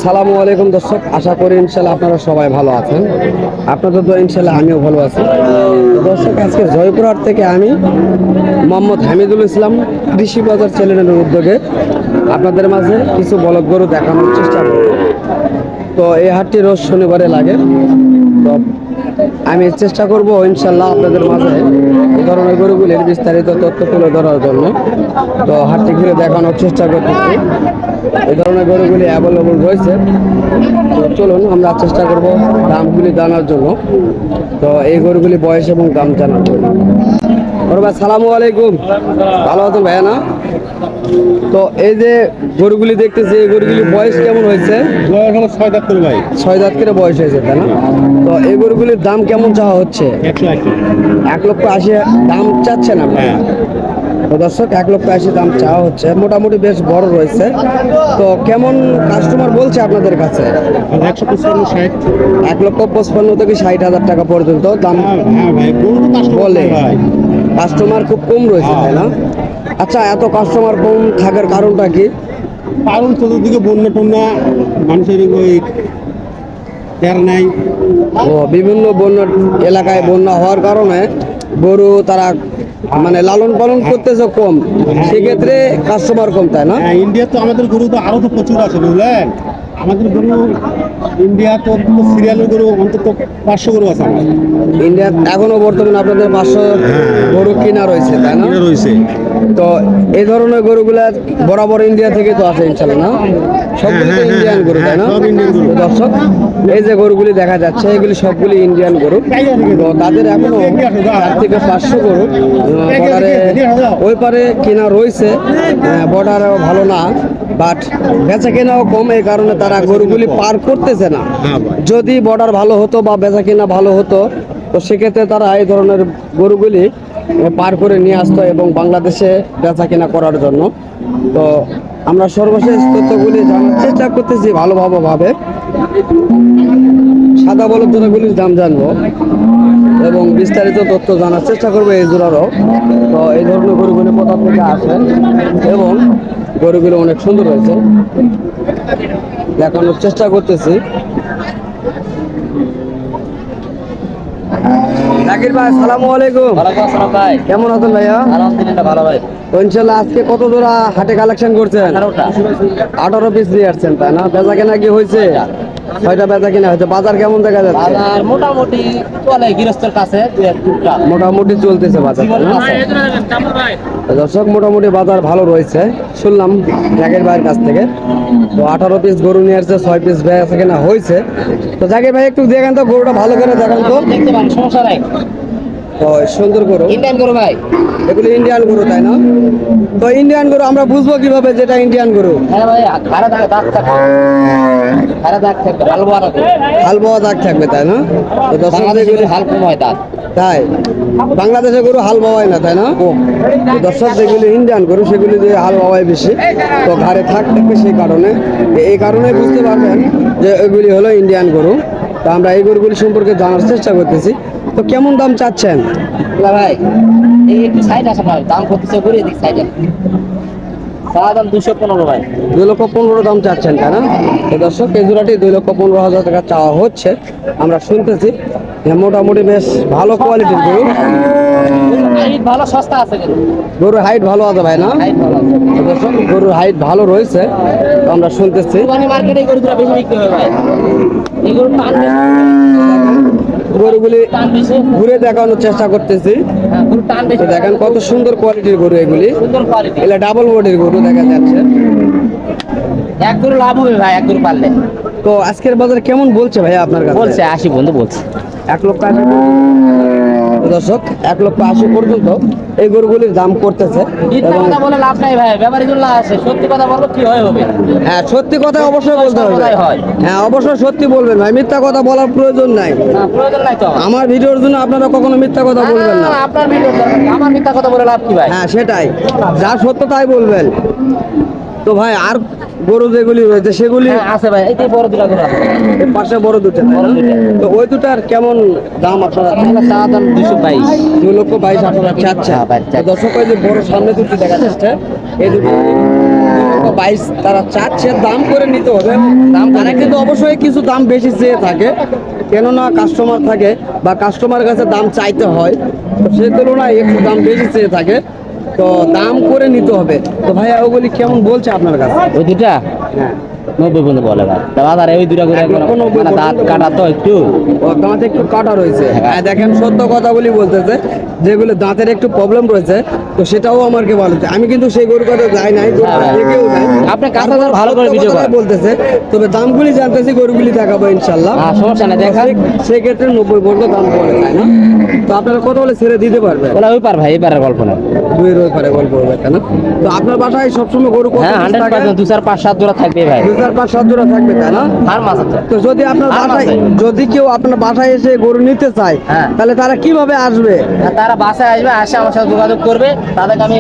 আসসালামু আলাইকুম দর্শক, আশা করি ইনশাল্লাহ আপনারা সবাই ভালো আছেন। আপনাদের তো ইনশাল্লাহ আমিও ভালো আছি। দর্শক, আজকে জয়পুরহাট থেকে আমি মোহাম্মদ হামিদুল ইসলাম কৃষি বাজার চ্যানেলের উদ্যোগে আপনাদের মাঝে কিছু বলদ গরু দেখানোর চেষ্টা করব। তো এই হাটটি রোজ শনিবারে লাগে। তো আমি চেষ্টা করব ইনশাল্লাহ আপনাদের মাঝে এই ধরনের গরুগুলির বিস্তারিত তথ্য তুলে ধরার জন্য। তো হাটটি ঘুরে দেখানোর চেষ্টা করতেছি। এই ধরনের গরুগুলি অ্যাভেলেবল রয়েছে। তো চলুন আমরা চেষ্টা করব দামগুলি জানার জন্য। তো এই গরুগুলি বয়স এবং দাম জানার জন্য। ভাই সালামু আলাইকুম, ভালো আছেন ভাইয়া না? তো এই যে গরুগুলি দেখতেছি, এই গরুগুলি বয়স কেমন হয়েছে? বয়স হলো 6 দাঁত করে ভাই। 6 দাঁত করে বয়স হয়েছে, তাই না? তো এই গরুগুলির দাম কেমন চাওয়া হচ্ছে? 1,80,000 দাম চাচ্ছেন আপনি? তো দর্শক, 1,80,000 দাম চাওয়া হচ্ছে। মোটামুটি বেশ বড় রয়েছে। তো কেমন কাস্টমার বলছে আপনাদের কাছে? 1,55,000 থেকে 60,000 টাকা পর্যন্ত দাম বলে। কাস্টমার খুব কম রয়েছে, তাই না? আচ্ছা, এত কাস্টমার কম থাকার কারণটা কি? কারণ চতুর্দিকে বন্যা টন্যা, মানুষের ওই নাই। ও, বিভিন্ন বন্যা এলাকায় বন্যা হওয়ার কারণে গরু তারা মানে লালন পালন করতেছে কম, সেক্ষেত্রে কাস্টমার কম, তাই না? ইন্ডিয়া তো আমাদের গরু তো আরো তো প্রচুর আছে, বুঝলেন? আমাদের গরু ইন্ডিয়া তো সিরিয়ালের গরু অন্তত 500 গরু আছে আমাদের ইন্ডিয়া। এখনো বর্তমানে আপনাদের 500 গরু কিনা রয়েছে, তাই না? রয়েছে। তো এই ধরনের গরুগুলা বরাবর ইন্ডিয়া থেকে তো আসে ইনশাল্লাহ, না? সবগুলি তো ইন্ডিয়ান গরু, তাই না? তো দর্শক, এই যে গরুগুলি দেখা যাচ্ছে, এগুলি সবগুলি ইন্ডিয়ান গরু। তো তাদের এখনো 4 থেকে 500 গরু বর্ডারে ওই পারে কিনা রয়েছে। বর্ডার ভালো না, বাট বেচা কেনাও কম, এই কারণে তারা গরুগুলি পার করতেছে না। যদি বর্ডার ভালো হতো বা বেচা কেনা ভালো হতো, তো সেক্ষেত্রে তারা এই ধরনের গরুগুলি পার করে নিয়ে আসতো এবং বাংলাদেশে বেচা কেনা করার জন্য। তো আমরা সর্বশেষ তথ্যগুলি জানার চেষ্টা করতেছি ভালোভাবে। সাদা বলদ জোড়াগুলির দাম জানবো এবং বিস্তারিত তথ্য জানার চেষ্টা করবো এই জোড়ারও। তো এই ধরনের গরুগুলি কোথা থেকে আসে এবং গরুগুলো অনেক সুন্দর হয়েছে, দেখানোর চেষ্টা করতেছি। জাকির ভাই, সালামু আলাইকুম। ওয়ালাইকুম আসসালাম ভাই। কেমন আছেন ভাইয়া? আলহামদুলিল্লাহ ভালো ভাই। তো ইনশাল্লাহ আজকে কত জোড়া হাটে কালেকশন করছেন? 18 পিস নিয়ে আসছেন, তাই না? বেচা কেনা কি হয়েছে? 6টা বেচা কেনা হয়েছে। বাজার কেমন দেখা যাচ্ছে? বাজার মোটামুটি চলে, গৃহস্থের কাছে মোটামুটি চলতেছে বাজার, দর্শক। মোটামুটি বাজার ভালো রয়েছে শুনলাম জাকির ভাইয়ের কাছ থেকে। তো 18 পিস গরু নিয়ে আসছে, 6 পিস বেচা কেনা হয়েছে। তো জাকির ভাই একটু দেখেন তো গরুটা ভালো করে দেখান তো। দেখতে পারেন, সমস্যা নাই। তো সুন্দর গরু, ইন্ডিয়ান গরু ভাই। এগুলো ইন্ডিয়ান গরু, তাই না? তো ইন্ডিয়ান গরু আমরা বুঝবো কিভাবে যেটা ইন্ডিয়ান গরু? হ্যাঁ ভাই, খারা দাগ থাকবে, খারা দাগ থাকবে, হাল বোয়া থাকবে। হাল বোয়া দাগ থাকবে, তাই না? তো দর্শক, বাংলাদেশে হাল কম হয় দাগ। তাই বাংলাদেশের গরু হাল বাওয়ায় না, তাই না? তো দর্শক, যেগুলি ইন্ডিয়ান গরু সেগুলি দিয়ে হাল বাওয়ায় বেশি, তো ঘাড়ে থাকবে। সেই কারণে এই কারণে বুঝতে পারবেন যে এগুলি হলো ইন্ডিয়ান গরু। তো আমরা এই গরুগুলি সম্পর্কে জানার চেষ্টা করতেছি। তো কেমন দাম চাচ্ছেন ভাই? এই একটু সাইড আসে ভাই, দাম করতেছে ঘুরিয়ে দিক সাইডে। সাদা দাম 215 ভাই। 2,15,000 দাম চাচ্ছেন, তাই না? তো দর্শক, এই জোড়াটি 2,15,000 টাকা চাওয়া হচ্ছে। আমরা শুনতেছি মোটামুটি বেশ ভালো কোয়ালিটির গরু। ভালো সস্তা আছে গরুর হাইট ভালো আছে, ভাই না? তো দর্শক, গরুর হাইট ভালো রয়েছে, তো আমরা শুনতেছি। মার্কেটে এই গরুগুলো বেশি বিক্রি হয় ভাই। এই গরু টান গরুগুলি ঘুরে দেখানোর চেষ্টা করতেছি। তো দেখেন কত সুন্দর কোয়ালিটির গরু এগুলি। সুন্দর কোয়ালিটি, এগুলা ডাবল বডির গরু দেখা যাচ্ছে। এক গরু লাভ হবে ভাই, এক গরু পারলে। তো আজকের বাজার কেমন বলছে ভাই আপনার কাছে? বলছে 80 বন্ধু বলছে। 1,80,000। দর্শক, 1,80,000 পর্যন্ত এই গরুগুলির দাম করতেছে। মিথ্যা কথা বলে লাভ নাই ভাই, ব্যাপারী জন্য আছে। সত্যি কথা বলবো কি হয় হবে। হ্যাঁ, সত্যি কথা অবশ্যই বলতে হবে। হ্যাঁ, অবশ্যই সত্যি বলবেন ভাই, মিথ্যা কথা বলার প্রয়োজন নাই। প্রয়োজন নাই তো। আমার ভিডিওর জন্য আপনারা কখনো মিথ্যা কথা বলবেন না। আপনার ভিডিও দরকার, আমার মিথ্যা কথা বলে লাভ কি ভাই? হ্যাঁ, সেটাই, যা সত্য তাই বলবেন। তো ভাই, আর গরু যেগুলি রয়েছে সেগুলি আছে ভাই, এই যে বড় দুটো গরু আছে, এর পাশে বড় দুটো। তো ওই দুটার কেমন দাম আপনারা? চা দাম 222। 2,22,000 আপনারা চাচ্ছেন। তো দর্শক, ওই যে বড় সামনে দুটি দেখা যাচ্ছে, এই দুটো 22 তারা চাচ্ছে, দাম করে নিতে হবে। দাম তারা কিন্তু অবশ্যই কিছু দাম বেশি চেয়ে থাকে, কেননা কাস্টমার থাকে বা কাস্টমার কাছে দাম চাইতে হয়, তো সেই তুলনায় একটু দাম বেশি চেয়ে থাকে, তো দাম করে নিতে হবে। তো ভাইয়া ওগুলি কেমন বলছে আপনার কাছে? ওই দুটা হ্যাঁ, 90 পর্যন্ত বলে ভাই। তা বাজারে ওই দুটা করে 1,90 মানে দাঁত কাটা তো একটু। ও দাঁতে একটু কাটা রয়েছে। হ্যাঁ দেখেন, সত্য কথাগুলি বলতেছে, যেগুলো দাঁতের একটু প্রবলেম রয়েছে, তো সেটাও আমাকে বলতে। আমি কিন্তু সেই গরুর কথা যাই নাই, দেখেও নাই। আপনি কাঁচা ভালো করে ভিডিও করেন। বলতেছে, তবে দামগুলি জানতেছি, গরুগুলি দেখাবো ইনশাল্লাহ। হ্যাঁ, সমস্যা নাই, দেখান। সেক্ষেত্রে 90 পর্যন্ত দাম পড়ে, তাই না? তো আপনারা কত বলে ছেড়ে দিতে পারবে? ওলা ওই পার ভাই, এবারে গল্প না। দুই রোজ পারে গল্প হবে, তাই না? তো আপনার বাসায় সবসময় গরু কত হ্যাঁ, পিস থাকে? 100% 2 4 5 7 জোড়া থাকবে ভাই। 2 4 5 7 জোড়া থাকবে, তাই না? ফার্ম আছে তো। তো যদি আপনার আর বাসায়, আছে। যদি কেউ আপনার বাসায় এসে গরু নিতে চায়, হ্যাঁ। তাহলে তারা কিভাবে আসবে? আর তারা বাসায় আসবে, আসে আমার সাথে যোগাযোগ করবে, তাদেরকে আমি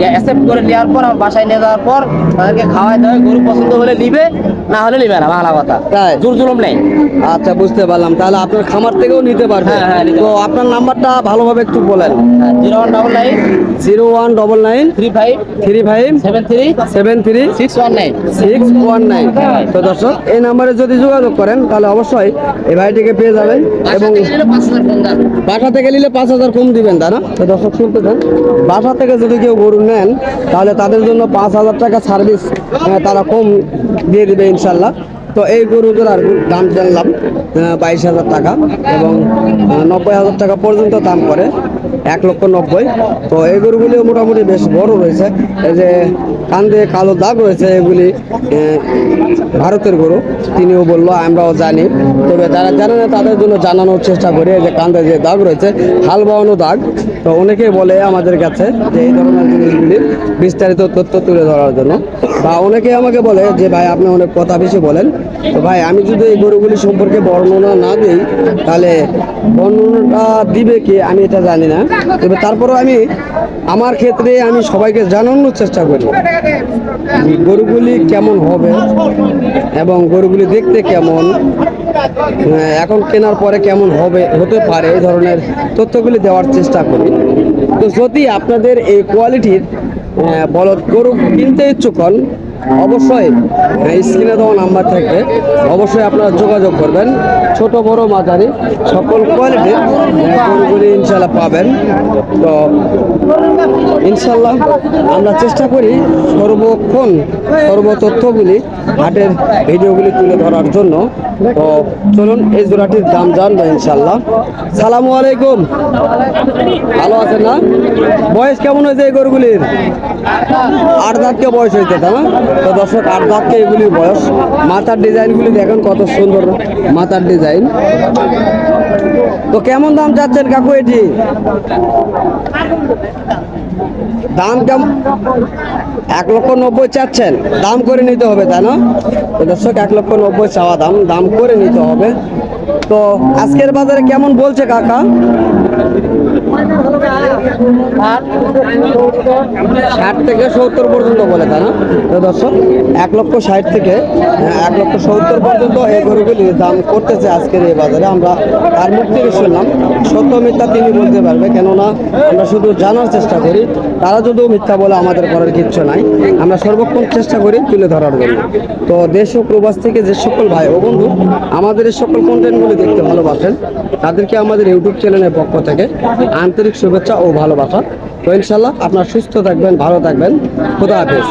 অ্যাকসেপ্ট করে নেওয়ার পর, আমার বাসায় নিয়ে যাওয়ার পর তাদেরকে খাওয়াই দেওয়া, গরু পছন্দ হলে নিবে, না হলে নিবে না, ভালো কথা। তাই? জোর জুলুম নেই। আচ্ছা, বুঝতে পারলাম। তাহলে আপনার খামার থেকেও নিতে পারবে। হ্যাঁ, হ্যাঁ, নিতে তো আপনার নাম্বারটা ভালোভাবে একটু বলেন। 0199 0199 35 35 73 73 619। 619। তো দর্শক, এই নাম্বারে যদি যোগাযোগ করেন তাহলে অবশ্যই এই ভাইটিকে পেয়ে যাবেন, এবং বাসা থেকে নিলে 5,000 কম দিবেন, তাই না? তো দর্শক শুনতেছেন, বাসা থেকে যদি কেউ গরু নেন তাহলে তাদের জন্য 5,000 টাকা সার্ভিস তারা কম দিয়ে দিবে ইনশাল্লাহ। তো এই গরুগুলোর দাম জানলাম 22,000 টাকা, এবং 90,000 টাকা পর্যন্ত দাম করে, 1,90,000। তো এই গরুগুলিও মোটামুটি বেশ বড় রয়েছে। এই যে কান্দে কালো দাগ রয়েছে, এগুলি ভারতের গরু, তিনিও বললো, আমরাও জানি। তবে যারা জানে না তাদের জন্য জানানোর চেষ্টা করি। এই যে কান্দে যে দাগ রয়েছে, হাল বাওয়ানো দাগ। তো অনেকেই বলে আমাদের কাছে যে এই ধরনের জিনিসগুলি বিস্তারিত তথ্য তুলে ধরার জন্য, বা অনেকেই আমাকে বলে যে ভাই আপনি অনেক কথা বেশি বলেন। তো ভাই, আমি যদি এই গরুগুলি সম্পর্কে বর্ণনা না দিই তাহলে বর্ণনাটা দিবে কি আমি এটা জানি না। তবে তারপরেও আমি আমার ক্ষেত্রে আমি সবাইকে জানানোর চেষ্টা করি গরুগুলি কেমন হবে এবং গরুগুলি দেখতে কেমন, এখন কেনার পরে কেমন হবে, হতে পারে, এই ধরনের তথ্যগুলি দেওয়ার চেষ্টা করি। তো যদি আপনাদের এই কোয়ালিটির বলদ গরু কিনতে ইচ্ছুক হন, অবশ্যই স্ক্রিনে দেওয়া নাম্বার থাকবে, অবশ্যই আপনারা যোগাযোগ করবেন। ছোট বড় মাঝারি সকল কোয়ালিটির গরুগুলি ইনশাল্লাহ পাবেন। তো ইনশাল্লাহ আমরা চেষ্টা করি সর্বক্ষণ তথ্যগুলি, হাটের ভিডিওগুলি তুলে ধরার জন্য। তো চলুন এই জোড়াটির দাম জানবো ইনশাল্লাহ। সালামু আলাইকুম, ভালো আছেন না? বয়স কেমন হয়েছে এই গরুগুলির? 8 দাঁতকে বয়স হয়েছে, তাই না? তো দর্শক, 8 দাঁতকে এগুলির বয়স। মাথার ডিজাইনগুলি দেখেন কত সুন্দর মাথার ডিজাইন। তো কেমন দাম চাচ্ছেন কাকু এটি? দাম কেমন? 1,90,000 চাচ্ছেন, দাম করে নিতে হবে, তাই না? তো দর্শক, 1,90,000 চাওয়া দাম, দাম করে নিতে হবে। তো আজকের বাজারে কেমন বলছে কাকা? 60 থেকে 70 পর্যন্ত বলে, তাই না? তো দর্শক, 1,60,000 থেকে 1,70,000 পর্যন্ত এই গরুগুলির দাম করতেছে আজকের এই বাজারে। আমরা তার মুখ থেকে শুনলাম, সত্য মিথ্যা তিনি বলতে পারবে, কেননা আমরা শুধু জানার চেষ্টা করি। তারা যদিও মিথ্যা বলে আমাদের করার কিচ্ছু নাই, আমরা সর্বক্ষণ চেষ্টা করি তুলে ধরার জন্য। তো দেশ ও প্রবাস থেকে যে সকল ভাই ও বন্ধু আমাদের এই সকল কন্টেন্টগুলি দেখতে ভালোবাসেন, তাদেরকে আমাদের ইউটিউব চ্যানেলের পক্ষ থেকে আন্তরিক শুভেচ্ছা ও ভালোবাসা। তো ইনশাল্লাহ আপনারা সুস্থ থাকবেন, ভালো থাকবেন। খোদা হাফেজ।